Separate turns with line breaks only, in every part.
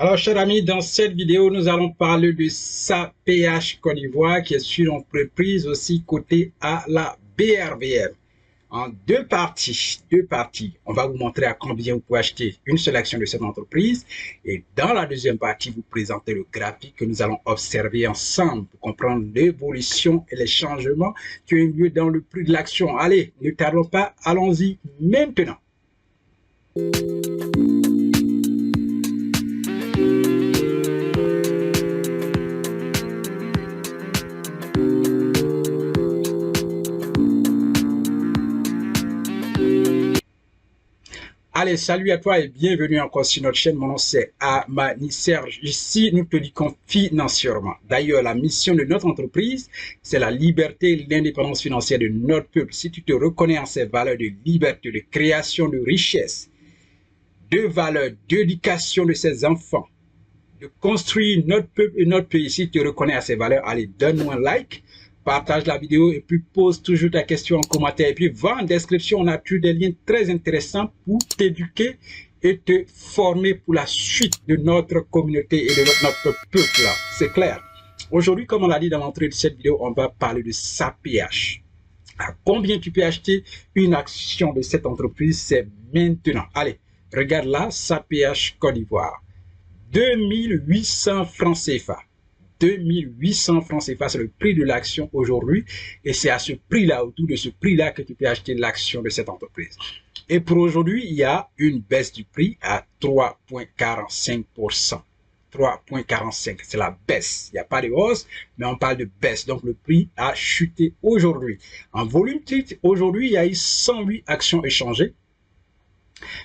Alors, chers amis, dans cette vidéo, nous allons parler de SAPH Côte d'Ivoire, qui est une entreprise aussi cotée à la BRVM. En deux parties. On va vous montrer à combien vous pouvez acheter une seule action de cette entreprise. Et dans la deuxième partie, vous présentez le graphique que nous allons observer ensemble pour comprendre l'évolution et les changements qui ont eu lieu dans le prix de l'action. Allez, ne tardons pas, allons-y maintenant. Allez, salut à toi et bienvenue encore sur notre chaîne. Mon nom c'est Amani Serge. Ici, nous te disons financièrement. D'ailleurs, la mission de notre entreprise, c'est la liberté et l'indépendance financière de notre peuple. Si tu te reconnais en ces valeurs de liberté, de création de richesse, de valeurs, d'éducation de ses enfants, de construire notre peuple et notre pays, si tu te reconnais à ces valeurs, allez, donne-nous un like. Partage la vidéo et puis pose toujours ta question en commentaire. Et puis va en description, on a toujours des liens très intéressants pour t'éduquer et te former pour la suite de notre communauté et de notre peuple. C'est clair. Aujourd'hui, comme on l'a dit dans l'entrée de cette vidéo, on va parler de SAPH. À combien tu peux acheter une action de cette entreprise? C'est maintenant. Allez, regarde là, SAPH Côte d'Ivoire. 2800 francs CFA. 2800 francs CFA, c'est le prix de l'action aujourd'hui. Et c'est à ce prix-là, autour de ce prix-là, que tu peux acheter l'action de cette entreprise. Et pour aujourd'hui, il y a une baisse du prix à 3,45%. 3,45, c'est la baisse. Il n'y a pas de hausse, mais on parle de baisse. Donc, le prix a chuté aujourd'hui. En volume titre, aujourd'hui, il y a eu 108 actions échangées.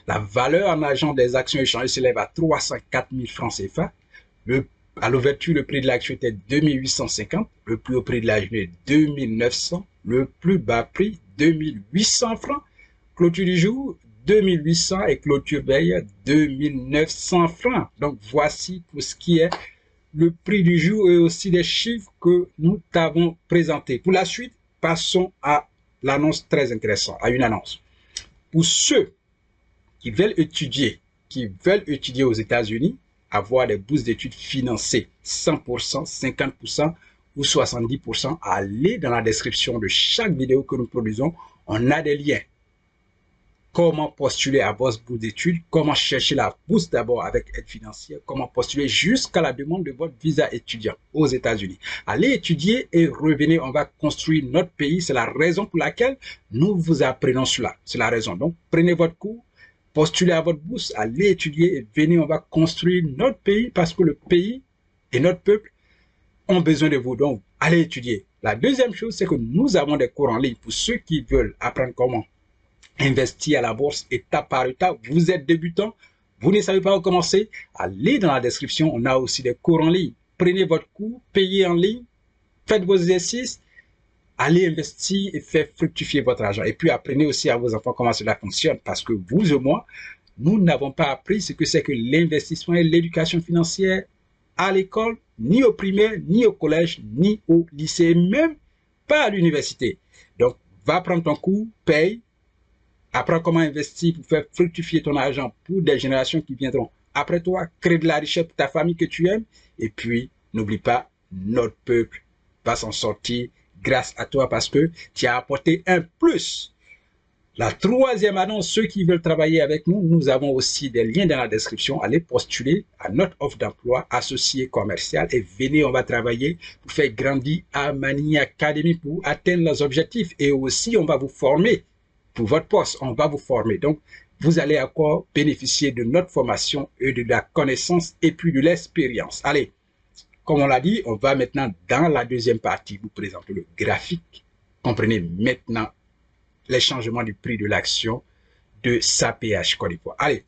La valeur en argent des actions échangées s'élève à 304 000 francs CFA. À l'ouverture, le prix de l'action était 2850, le plus haut prix de la journée 2900, le plus bas prix 2800 francs, clôture du jour 2800 et clôture veille 2900 francs. Donc voici pour ce qui est le prix du jour et aussi les chiffres que nous t'avons présentés. Pour la suite, passons à l'annonce très intéressante, à une annonce. Pour ceux qui veulent étudier aux États-Unis, avoir des bourses d'études financées 100%, 50% ou 70%, allez dans la description de chaque vidéo que nous produisons. On a des liens. Comment postuler à votre bourse d'études, comment chercher la bourse d'abord avec aide financière, comment postuler jusqu'à la demande de votre visa étudiant aux États-Unis. Allez étudier et revenez, on va construire notre pays. C'est la raison pour laquelle nous vous apprenons cela. C'est la raison. Donc, prenez votre cours, postulez à votre bourse, allez étudier et venez, on va construire notre pays parce que le pays et notre peuple ont besoin de vous. Donc, allez étudier. La deuxième chose, c'est que nous avons des cours en ligne pour ceux qui veulent apprendre comment investir à la bourse étape par étape. Vous êtes débutant, vous ne savez pas où commencer, allez dans la description, on a aussi des cours en ligne. Prenez votre cours, payez en ligne, faites vos exercices, allez investir et faire fructifier votre argent. Et puis apprenez aussi à vos enfants comment cela fonctionne, parce que vous et moi, nous n'avons pas appris ce que c'est que l'investissement et l'éducation financière à l'école, ni au primaire, ni au collège, ni au lycée, même pas à l'université. Donc, va prendre ton cours, paye, apprends comment investir pour faire fructifier ton argent pour des générations qui viendront après toi, crée de la richesse pour ta famille que tu aimes, et puis n'oublie pas, notre peuple va s'en sortir grâce à toi parce que tu as apporté un plus. La troisième annonce, ceux qui veulent travailler avec nous, nous avons aussi des liens dans la description. Allez postuler à notre offre d'emploi associé commercial et venez, on va travailler pour faire grandir Amani Academy pour atteindre leurs objectifs. Et aussi, on va vous former pour votre poste. On va vous former. Donc, vous allez encore bénéficier de notre formation et de la connaissance et puis de l'expérience. Allez, comme on l'a dit, on va maintenant dans la deuxième partie vous présenter le graphique. Comprenez maintenant les changements du prix de l'action de SAPH Côte d'Ivoire. Allez,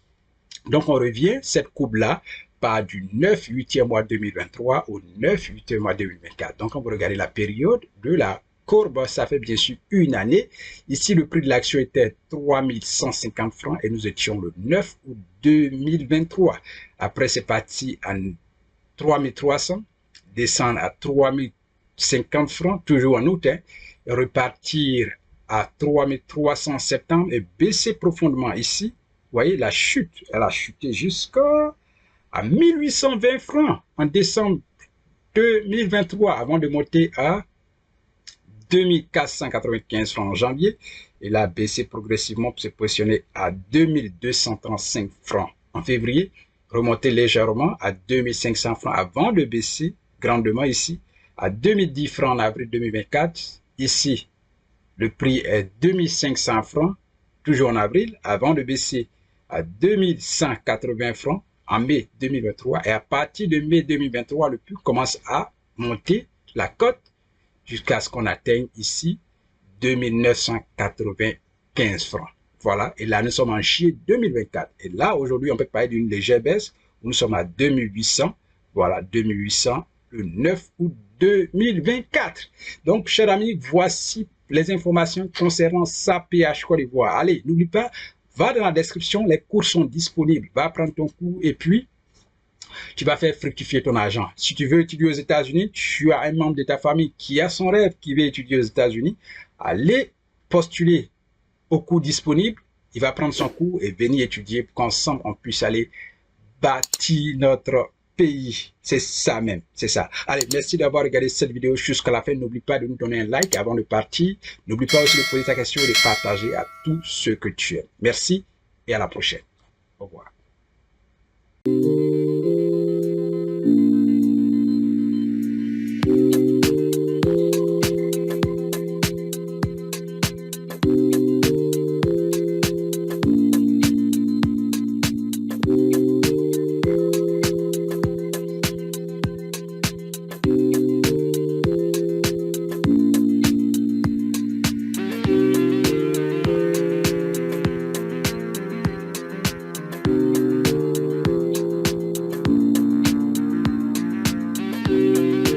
donc on revient, cette courbe-là part du 9/8e mois 2023 au 9/8e mois 2024. Donc on va regarder la période de la courbe, ça fait bien sûr une année. Ici, le prix de l'action était 3150 francs et nous étions le 9 août 2023. Après, c'est parti à 3300, descendre à 3050 francs, toujours en août, et repartir à 3300 en septembre et baisser profondément ici. Vous voyez, la chute, elle a chuté jusqu'à à 1820 francs en décembre 2023 avant de monter à 2495 francs en janvier. Et là, baisser progressivement pour se positionner à 2235 francs en février. Remonter légèrement à 2500 francs avant de baisser grandement ici à 2010 francs en avril 2024. Ici, le prix est 2500 francs, toujours en avril, avant de baisser à 2180 francs en mai 2023. Et à partir de mai 2023, le prix commence à monter la cote jusqu'à ce qu'on atteigne ici 2995 francs. Voilà, et là, nous sommes en juillet 2024. Et là, aujourd'hui, on peut parler d'une légère baisse. Nous sommes à 2800. Voilà, 2800 le 9 août 2024. Donc, chers amis, voici les informations concernant SAPH Côte d'Ivoire. Allez, n'oublie pas, va dans la description, les cours sont disponibles. Va prendre ton cours et puis tu vas faire fructifier ton argent. Si tu veux étudier aux États-Unis, tu as un membre de ta famille qui a son rêve, qui veut étudier aux États-Unis, allez postuler au cours disponible. Il va prendre son cours et venir étudier pour qu'ensemble on puisse aller bâtir notre pays. C'est ça même, c'est ça. Allez, merci d'avoir regardé cette vidéo jusqu'à la fin. N'oublie pas de nous donner un like avant de partir. N'oublie pas aussi de poser ta question et de partager à tous ceux que tu aimes. Merci et à la prochaine. Au revoir.